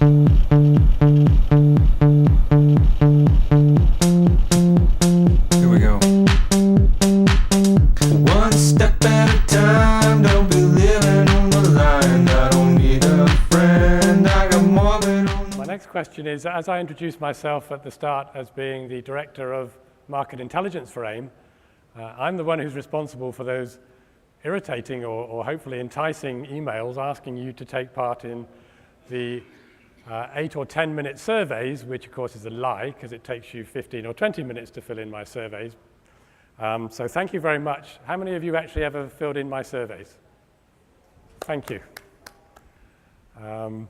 Here we go. One step at a time, don't be living on the line. I don't need a friend, I got more than on. My next question is, as I introduced myself at the start as being the Director of Market Intelligence for AIIM, I'm the one who's responsible for those irritating or hopefully enticing emails asking you to take part in the 8 or 10 minute surveys, which of course is a lie because it takes you 15 or 20 minutes to fill in my surveys. So thank you very much. How many of you actually ever filled in my surveys? Thank you. And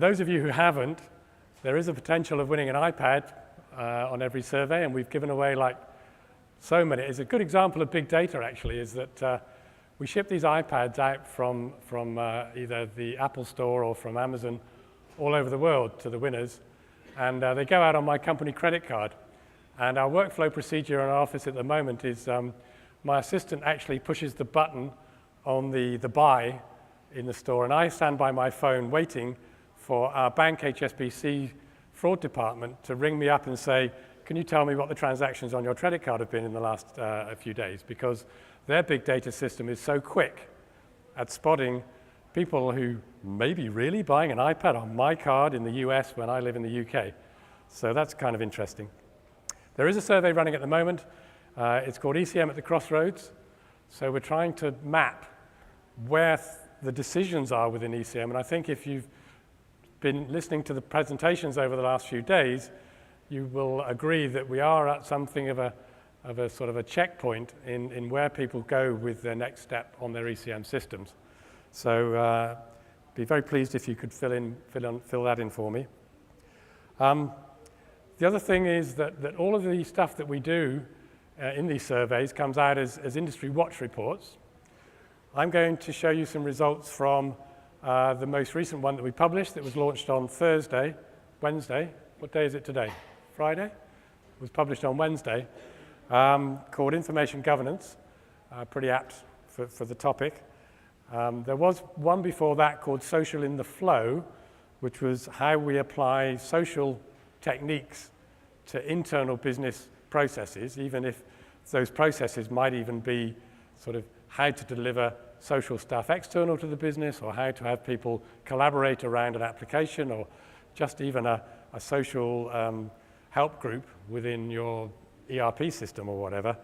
those of you who haven't, there is a potential of winning an iPad on every survey, and we've given away like so many. It's a good example of big data, actually, is that we ship these iPads out from either the Apple Store or from Amazon all over the world to the winners, and they go out on my company credit card. And our workflow procedure in our office at the moment is my assistant actually pushes the button on the buy in the store, and I stand by my phone waiting for our bank HSBC fraud department to ring me up and say, can you tell me what the transactions on your credit card have been in the last few days? Because their big data system is so quick at spotting people who may be really buying an iPad on my card in the US when I live in the UK. So that's kind of interesting. There is a survey running at the moment. It's called ECM at the Crossroads. So we're trying to map where the decisions are within ECM. And I think if you've been listening to the presentations over the last few days, you will agree that we are at something of a sort of a checkpoint in where people go with their next step on their ECM systems. So be very pleased if you could fill that in for me. The other thing is that all of the stuff that we do in these surveys comes out as industry watch reports. I'm going to show you some results from the most recent one that we published that was launched on Wednesday. What day is it today? Friday? It was published on Wednesday, called Information Governance, pretty apt for the topic. There was one before that called Social in the Flow, which was how we apply social techniques to internal business processes, even if those processes might even be sort of how to deliver social stuff external to the business, or how to have people collaborate around an application, or just even a social help group within your ERP system or whatever.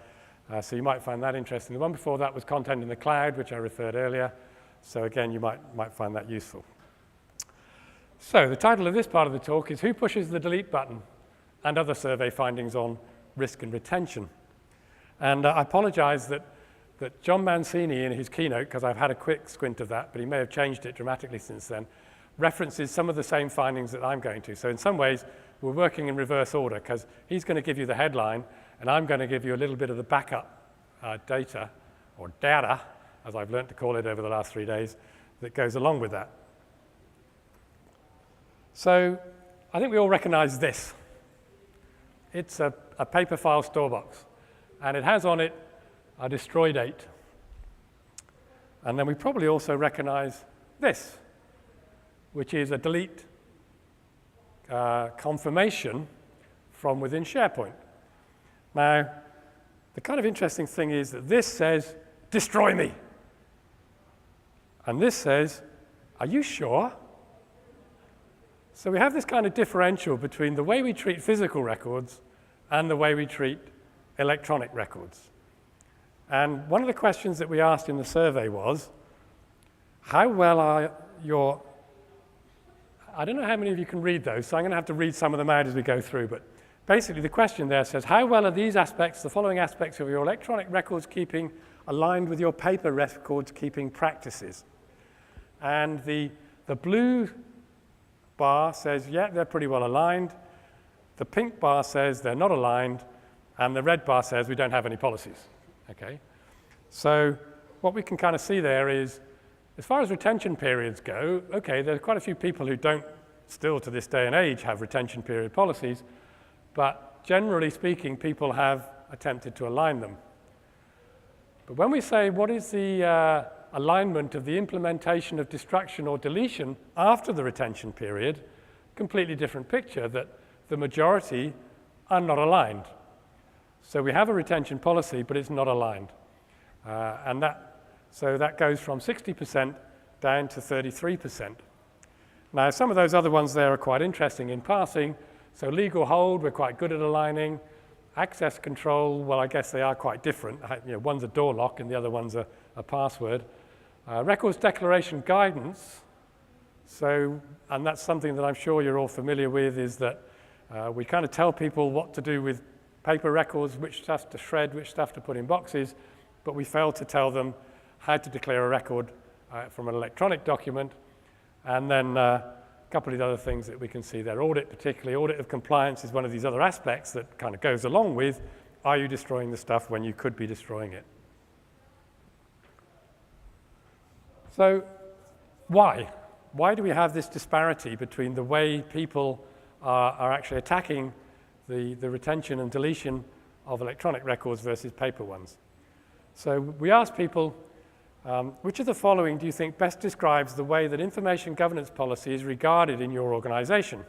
So you might find that interesting. The one before that was Content in the Cloud, which I referred earlier. So again, you might find that useful. So the title of this part of the talk is Who Pushes the Delete Button? And Other Survey Findings on Risk and Retention. And I apologize that John Mancini in his keynote, because I've had a quick squint of that, but he may have changed it dramatically since then, references some of the same findings that I'm going to. So in some ways, we're working in reverse order, because he's going to give you the headline, and I'm going to give you a little bit of the backup data, or data, as I've learned to call it over the last 3 days, that goes along with that. So I think we all recognize this. It's a paper file store box, and it has on it a destroy date. And then we probably also recognize this, which is a delete confirmation from within SharePoint. Now, the kind of interesting thing is that this says, destroy me. And this says, are you sure? So we have this kind of differential between the way we treat physical records and the way we treat electronic records. And one of the questions that we asked in the survey was, how well are your, I don't know how many of you can read those, so I'm going to have to read some of them out as we go through, but basically the question there says, how well are these aspects, the following aspects of your electronic records keeping aligned with your paper records keeping practices? And the blue bar says, yeah, they're pretty well aligned. The pink bar says they're not aligned, and the red bar says we don't have any policies. Okay, so what we can kind of see there is, as far as retention periods go, okay, there are quite a few people who don't still to this day and age have retention period policies, but generally speaking, people have attempted to align them. But when we say what is the alignment of the implementation of destruction or deletion after the retention period, completely different picture, that the majority are not aligned. So we have a retention policy, but it's not aligned. So that goes from 60% down to 33%. Now, some of those other ones there are quite interesting in passing. So legal hold, we're quite good at aligning. Access control, well, I guess they are quite different. One's a door lock and the other one's a password. Records declaration guidance. And that's something that I'm sure you're all familiar with, is that we kind of tell people what to do with paper records, which stuff to shred, which stuff to put in boxes, but we fail to tell them how to declare a record from an electronic document. And then a couple of the other things that we can see there. Audit, particularly, audit of compliance is one of these other aspects that kind of goes along with, are you destroying the stuff when you could be destroying it? So why? Why do we have this disparity between the way people are actually attacking the retention and deletion of electronic records versus paper ones? So we asked people, which of the following do you think best describes the way that information governance policy is regarded in your organization?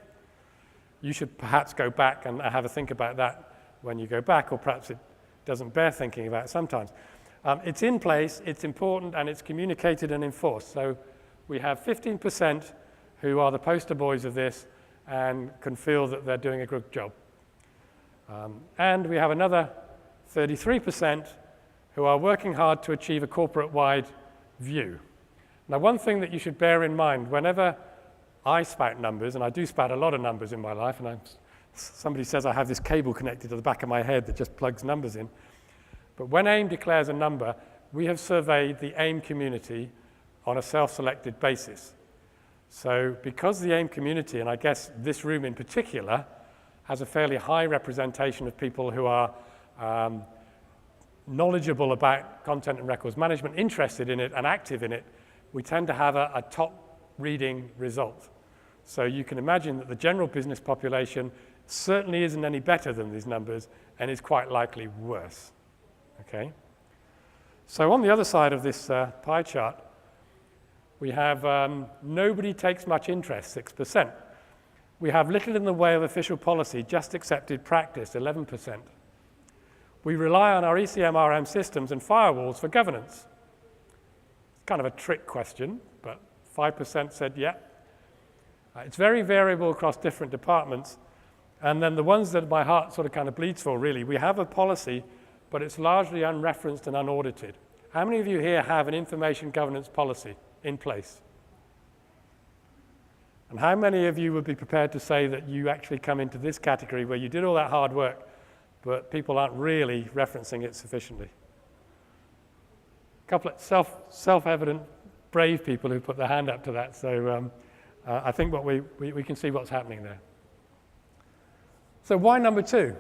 You should perhaps go back and have a think about that when you go back, or perhaps it doesn't bear thinking about sometimes. It's in place, it's important, and it's communicated and enforced. So we have 15% who are the poster boys of this and can feel that they're doing a good job. And we have another 33% who are working hard to achieve a corporate-wide view. Now, one thing that you should bear in mind, whenever I spout numbers, and I do spout a lot of numbers in my life, and somebody says I have this cable connected to the back of my head that just plugs numbers in, but when AIM declares a number, we have surveyed the AIM community on a self-selected basis. So because the AIM community, and I guess this room in particular, has a fairly high representation of people who are knowledgeable about content and records management, interested in it and active in it, we tend to have a top reading result. So you can imagine that the general business population certainly isn't any better than these numbers and is quite likely worse. Okay? So on the other side of this pie chart, we have nobody takes much interest, 6%. We have little in the way of official policy, just accepted practice, 11%. We rely on our ECM-RM systems and firewalls for governance. It's kind of a trick question, but 5% said yeah. It's very variable across different departments. And then the ones that my heart sort of kind of bleeds for, really, we have a policy, but it's largely unreferenced and unaudited. How many of you here have an information governance policy in place? And how many of you would be prepared to say that you actually come into this category where you did all that hard work, but people aren't really referencing it sufficiently? A couple of self-evident, brave people who put their hand up to that. So I think what we can see what's happening there. So why number 2?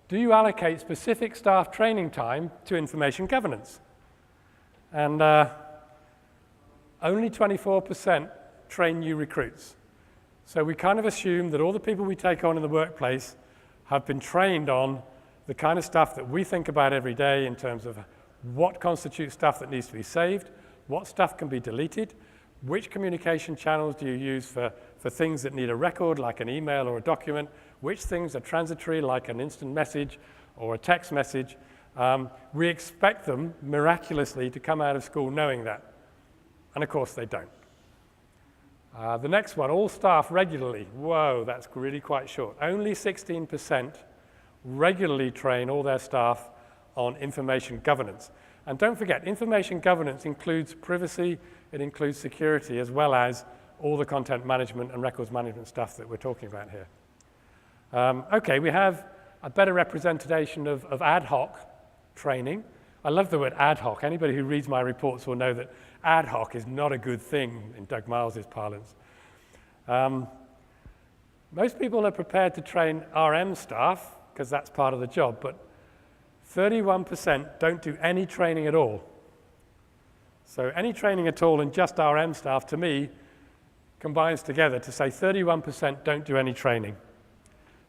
Do you allocate specific staff training time to information governance? And only 24% train new recruits. So we kind of assume that all the people we take on in the workplace have been trained on the kind of stuff that we think about every day in terms of what constitutes stuff that needs to be saved, what stuff can be deleted, which communication channels do you use for things that need a record, like an email or a document, which things are transitory, like an instant message or a text message. We expect them miraculously to come out of school knowing that. And of course they don't. The next one, all staff regularly. Whoa, that's really quite short. Only 16% regularly train all their staff on information governance. And don't forget, information governance includes privacy, it includes security, as well as all the content management and records management stuff that we're talking about here. Okay, we have a better representation of ad hoc training. I love the word ad hoc. Anybody who reads my reports will know that ad hoc is not a good thing in Doug Miles's parlance. Most people are prepared to train RM staff because that's part of the job, but 31% don't do any training at all. So any training at all and just RM staff, to me, combines together to say 31% don't do any training.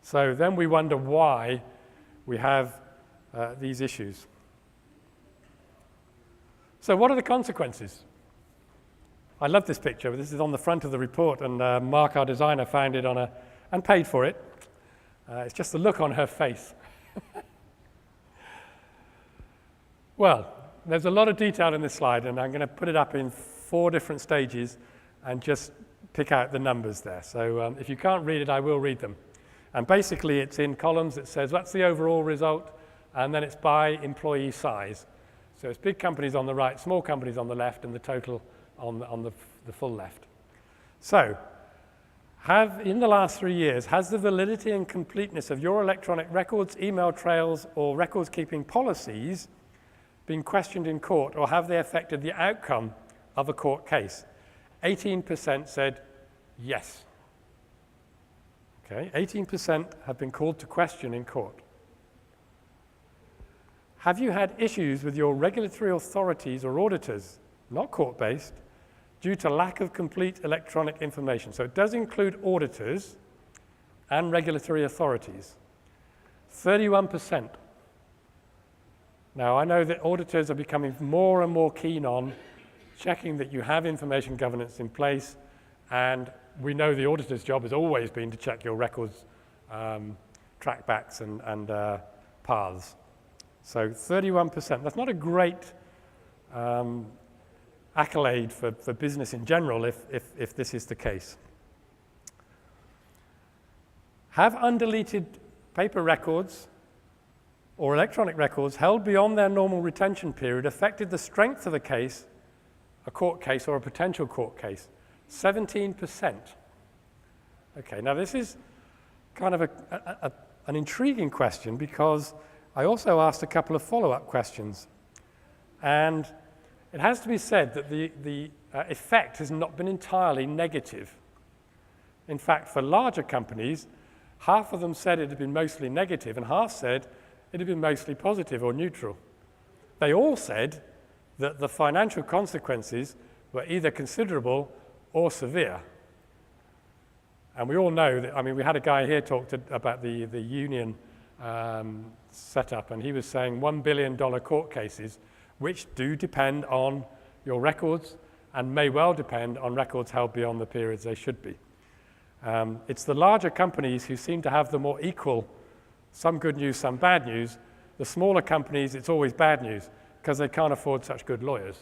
So then we wonder why we have these issues. So what are the consequences? I love this picture. This is on the front of the report, and Mark, our designer, found it and paid for it. It's just the look on her face. Well, there's a lot of detail in this slide, and I'm going to put it up in 4 different stages and just pick out the numbers there. So if you can't read it, I will read them. And basically, it's in columns. It says, what's the overall result? And then it's by employee size. So it's big companies on the right, small companies on the left, and the total on the full left. So in the last 3 years, has the validity and completeness of your electronic records, email trails, or records-keeping policies been questioned in court, or have they affected the outcome of a court case? 18% said yes. Okay, 18% have been called to question in court. Have you had issues with your regulatory authorities or auditors, not court-based, due to lack of complete electronic information? So it does include auditors and regulatory authorities. 31%. Now, I know that auditors are becoming more and more keen on checking that you have information governance in place, and we know the auditor's job has always been to check your records, trackbacks, and paths. So 31%. That's not a great accolade for business in general if this is the case. Have undeleted paper records or electronic records held beyond their normal retention period affected the strength of a case, a court case, or a potential court case? 17%. Okay, now this is kind of an intriguing question, because I also asked a couple of follow-up questions. And it has to be said that the effect has not been entirely negative. In fact, for larger companies, half of them said it had been mostly negative, and half said it had been mostly positive or neutral. They all said that the financial consequences were either considerable or severe. And we all know that, I mean, we had a guy here talk about the union setup, and he was saying $1 billion court cases, which do depend on your records and may well depend on records held beyond the periods they should be. It's the larger companies who seem to have the more equal, some good news, some bad news. The smaller companies, it's always bad news, because they can't afford such good lawyers.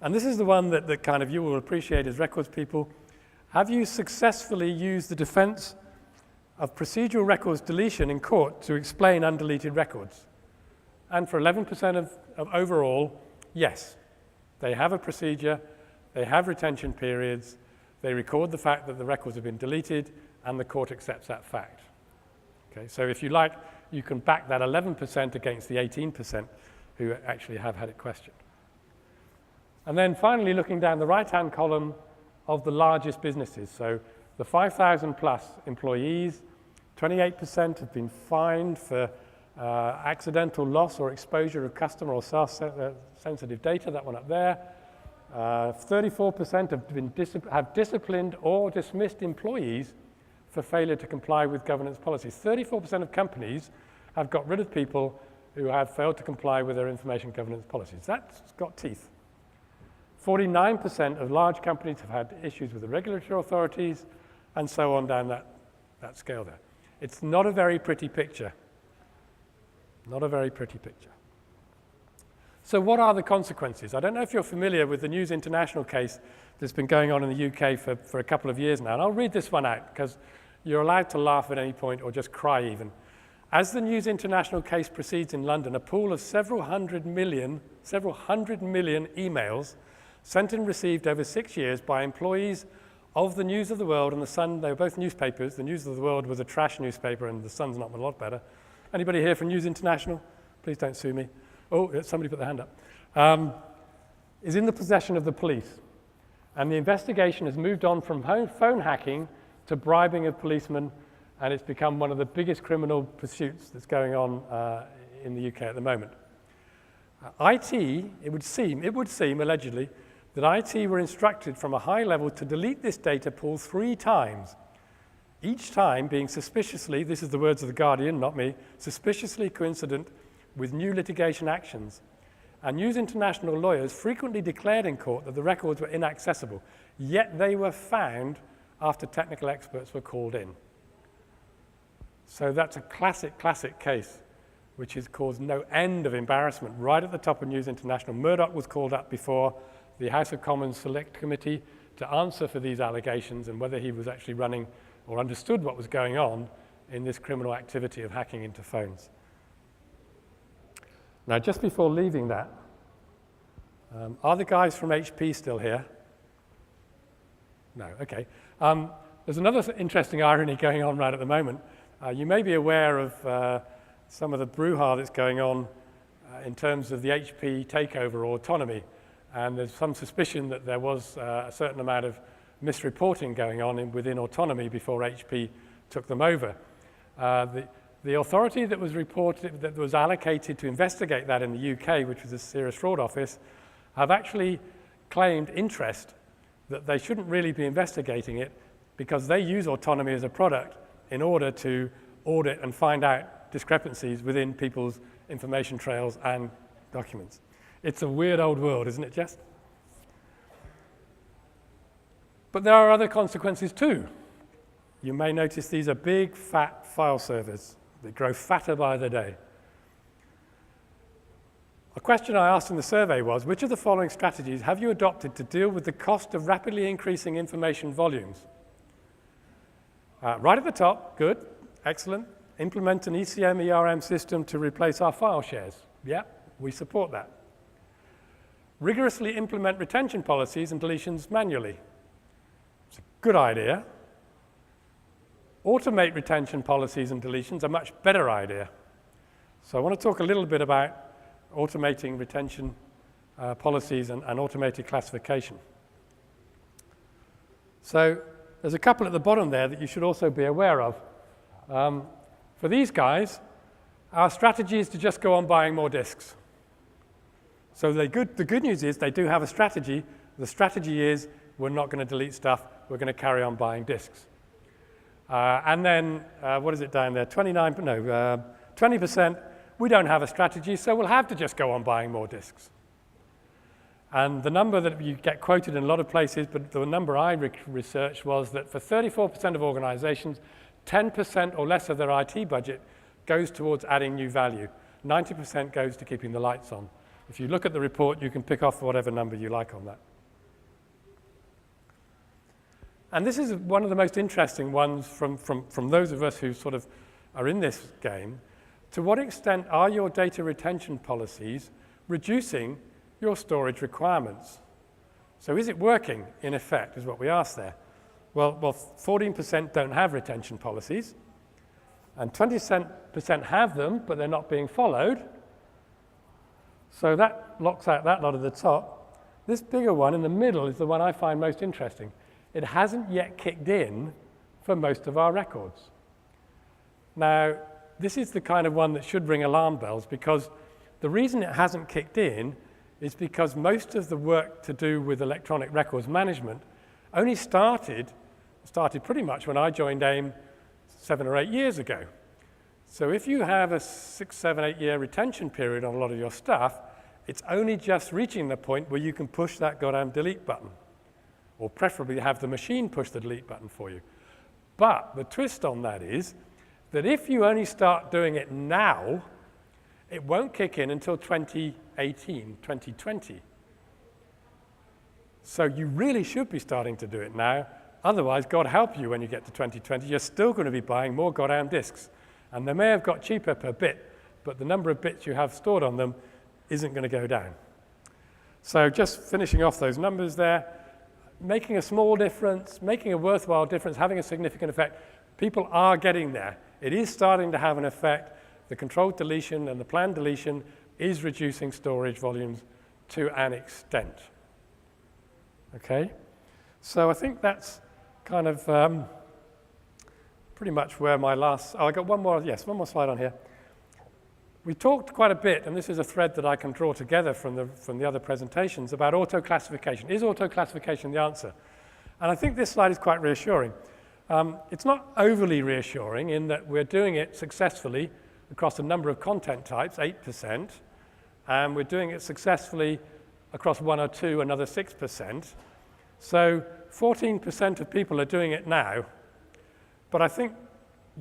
And this is the one that kind of you will appreciate as records people. Have you successfully used the defense of procedural records deletion in court to explain undeleted records? And for 11% of overall, yes. They have a procedure, they have retention periods, they record the fact that the records have been deleted, and the court accepts that fact. Okay, so if you like, you can back that 11% against the 18% who actually have had it questioned. And then finally, looking down the right-hand column of the largest businesses. So the 5,000 plus employees, 28% have been fined for accidental loss or exposure of customer or sensitive data, that one up there. 34% have disciplined or dismissed employees for failure to comply with governance policies. 34% of companies have got rid of people who have failed to comply with their information governance policies. That's got teeth. 49% of large companies have had issues with the regulatory authorities, and so on down that scale there. It's not a very pretty picture. Not a very pretty picture. So what are the consequences? I don't know if you're familiar with the News International case that's been going on in the UK for a couple of years now, and I'll read this one out because you're allowed to laugh at any point or just cry even. As the News International case proceeds in London, a pool of several hundred million emails sent and received over 6 years by employees of the News of the World and the Sun. They were both newspapers. The News of the World was a trash newspaper, and the Sun's not a lot better. Anybody here from News International? Please don't sue me. Oh, somebody put their hand up. Is in the possession of the police. And the investigation has moved on from phone hacking to bribing of policemen, and it's become one of the biggest criminal pursuits that's going on in the UK at the moment. it would seem allegedly, that IT were instructed from a high level to delete this data pool 3 times each time being suspiciously, this is the words of the Guardian, not me, suspiciously coincident with new litigation actions. And news international lawyers frequently declared in court that the records were inaccessible, yet they were found after technical experts were called in. So that's a classic case, which has caused no end of embarrassment right at the top of News International. Murdoch was called up before the House of Commons Select Committee to answer for these allegations and whether he was actually running or understood what was going on in this criminal activity of hacking into phones. Now, just before leaving that, are the guys from HP still here? No, okay. There's another interesting irony going on right at the moment. You may be aware of some of the brouhaha that's going on in terms of the HP takeover or autonomy, and there's some suspicion that there was a certain amount of misreporting going on within autonomy before HP took them over. The authority that was reported, that was allocated to investigate that in the UK, which was the Serious Fraud Office, have actually claimed interest that they shouldn't really be investigating it because they use autonomy as a product in order to audit and find out discrepancies within people's information trails and documents. It's a weird old world, isn't it, Jess? But there are other consequences too. You may notice these are big, fat file servers that grow fatter by the day. A question I asked in the survey was, which of the following strategies have you adopted to deal with the cost of rapidly increasing information volumes? Right at the top, good, excellent. Implement an ECM ERM system to replace our file shares. Yeah, we support that. Rigorously implement retention policies and deletions manually. It's a good idea. Automate retention policies and deletions, a much better idea. So I want to talk a little bit about automating retention policies and automated classification. So there's a couple at the bottom there that you should also be aware of. For these guys, our strategy is to just go on buying more disks. So the good news is they do have a strategy. The strategy is we're not going to delete stuff. We're going to carry on buying disks. And then, what is it down there? 20%, we don't have a strategy, so we'll have to just go on buying more disks. And the number that you get quoted in a lot of places, but the number I researched was that for 34% of organizations, 10% or less of their IT budget goes towards adding new value. 90% goes to keeping the lights on. If you look at the report, you can pick off whatever number you like on that. And this is one of the most interesting ones from those of us who sort of are in this game. To what extent are your data retention policies reducing your storage requirements? So is it working, in effect, is what we asked there. Well, 14% don't have retention policies, and 20% have them, but they're not being followed. So that locks out that lot at the top. This bigger one in the middle is the one I find most interesting. It hasn't yet kicked in for most of our records. Now, this is the kind of one that should ring alarm bells, because the reason it hasn't kicked in is because most of the work to do with electronic records management only started pretty much when I joined AIIM 7 or 8 years ago. So if you have a 6, 7, 8 year retention period on a lot of your stuff, it's only just reaching the point where you can push that goddamn delete button, or preferably have the machine push the delete button for you. But the twist on that is that if you only start doing it now, it won't kick in until 2018, 2020. So you really should be starting to do it now. Otherwise, God help you when you get to 2020, you're still going to be buying more goddamn disks. And they may have got cheaper per bit, but the number of bits you have stored on them isn't going to go down. So just finishing off those numbers there, making a small difference, making a worthwhile difference, having a significant effect. People are getting there. It is starting to have an effect. The controlled deletion and the planned deletion is reducing storage volumes to an extent. Okay? So I think that's kind of pretty much where my last, I got one more slide on here. We talked quite a bit, and this is a thread that I can draw together from the other presentations, about auto-classification. Is auto-classification the answer? And I think this slide is quite reassuring. It's not overly reassuring in that we're doing it successfully across a number of content types, 8%, and we're doing it successfully across one or two, another 6%. So 14% of people are doing it now, but I think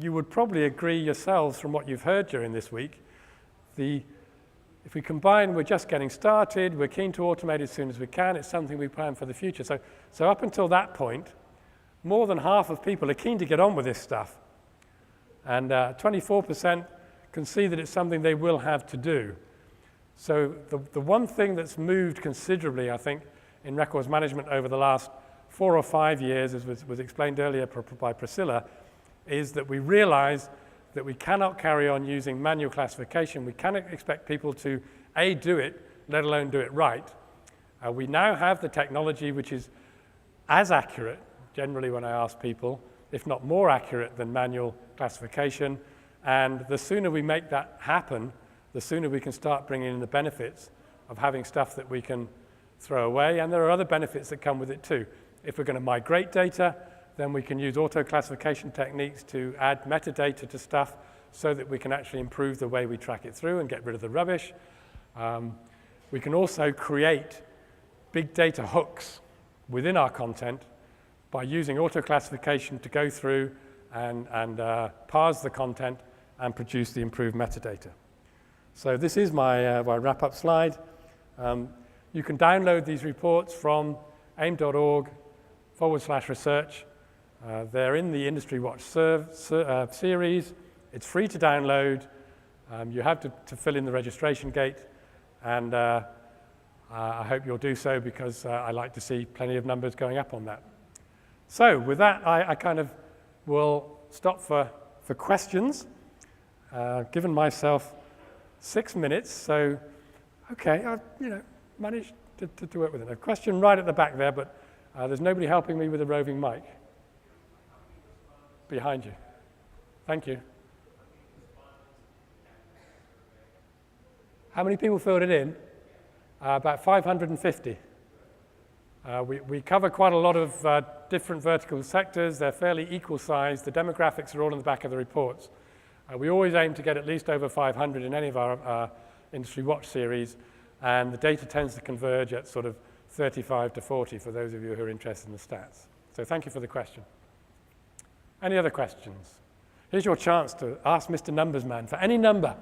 you would probably agree yourselves from what you've heard during this week, if we combine, we're just getting started, we're keen to automate as soon as we can, it's something we plan for the future. So up until that point, more than half of people are keen to get on with this stuff. And 24% can see that it's something they will have to do. So the one thing that's moved considerably, I think, in records management over the last 4 or 5 years, as was explained earlier by Priscilla, is that we realize that we cannot carry on using manual classification. We cannot expect people to, A, do it, let alone do it right. We now have the technology which is as accurate, generally when I ask people, if not more accurate than manual classification. And the sooner we make that happen, the sooner we can start bringing in the benefits of having stuff that we can throw away. And there are other benefits that come with it too. If we're going to migrate data, then we can use auto-classification techniques to add metadata to stuff so that we can actually improve the way we track it through and get rid of the rubbish. We can also create big data hooks within our content by using auto-classification to go through and parse the content and produce the improved metadata. So this is my wrap-up slide. You can download these reports from aim.org/research. They're in the Industry Watch series. It's free to download. You have to fill in the registration gate, and I hope you'll do so because I like to see plenty of numbers going up on that. So with that, I kind of will stop for questions. Given myself 6 minutes, so okay, I've managed to work with it. A question right at the back there, but there's nobody helping me with a roving mic. Behind you. Thank you. How many people filled it in? About 550. We cover quite a lot of different vertical sectors. They're fairly equal size. The demographics are all in the back of the reports. We always aim to get at least over 500 in any of our Industry Watch series, and the data tends to converge at sort of 35 to 40 for those of you who are interested in the stats. So thank you for the question. Any other questions? Here's your chance to ask Mr. Numbers Man for any number.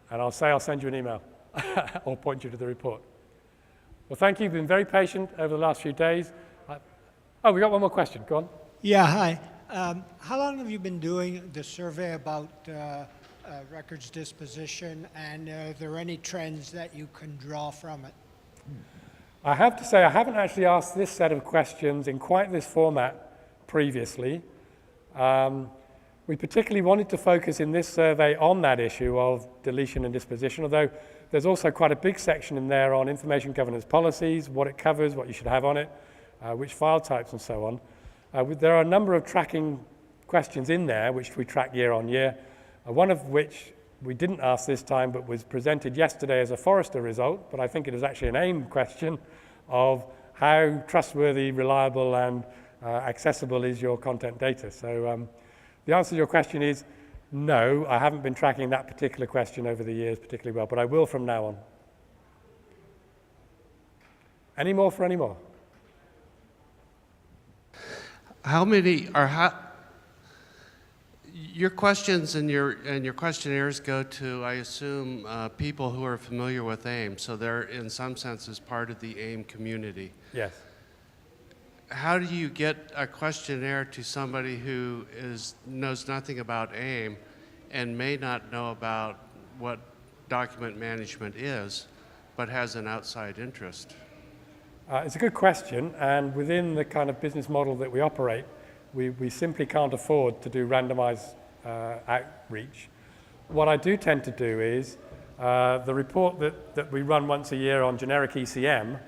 And I'll send you an email or point you to the report. Well, thank you. You've been very patient over the last few days. Oh, we got one more question. Go on. Yeah, hi. How long have you been doing the survey about records disposition, and are there any trends that you can draw from it? I have to say I haven't actually asked this set of questions in quite this format previously. We particularly wanted to focus in this survey on that issue of deletion and disposition, although there's also quite a big section in there on information governance policies, what it covers, what you should have on it, which file types and so on. There are a number of tracking questions in there which we track year on year, one of which we didn't ask this time but was presented yesterday as a Forrester result, but I think it is actually an AIM question of how trustworthy, reliable and accessible is your content data. So the answer to your question is no, I haven't been tracking that particular question over the years particularly well, but I will from now on. Any more for any more? Your questions and your questionnaires go to, I assume, people who are familiar with AIM, so they're in some senses part of the AIM community. Yes. How do you get a questionnaire to somebody who knows nothing about AIM and may not know about what document management is, but has an outside interest? It's a good question, and within the kind of business model that we operate, we simply can't afford to do randomized outreach. What I do tend to do is the report that we run once a year on generic ECM,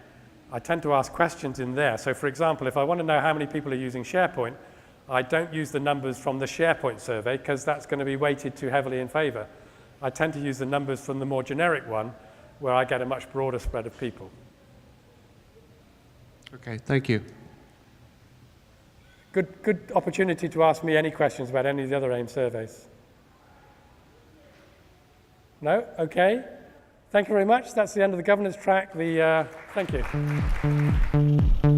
I tend to ask questions in there. So for example, if I want to know how many people are using SharePoint, I don't use the numbers from the SharePoint survey because that's going to be weighted too heavily in favor. I tend to use the numbers from the more generic one where I get a much broader spread of people. Okay, thank you. good opportunity to ask me any questions about any of the other AIM surveys. No? Okay. Thank you very much. That's the end of the governance track. Thank you.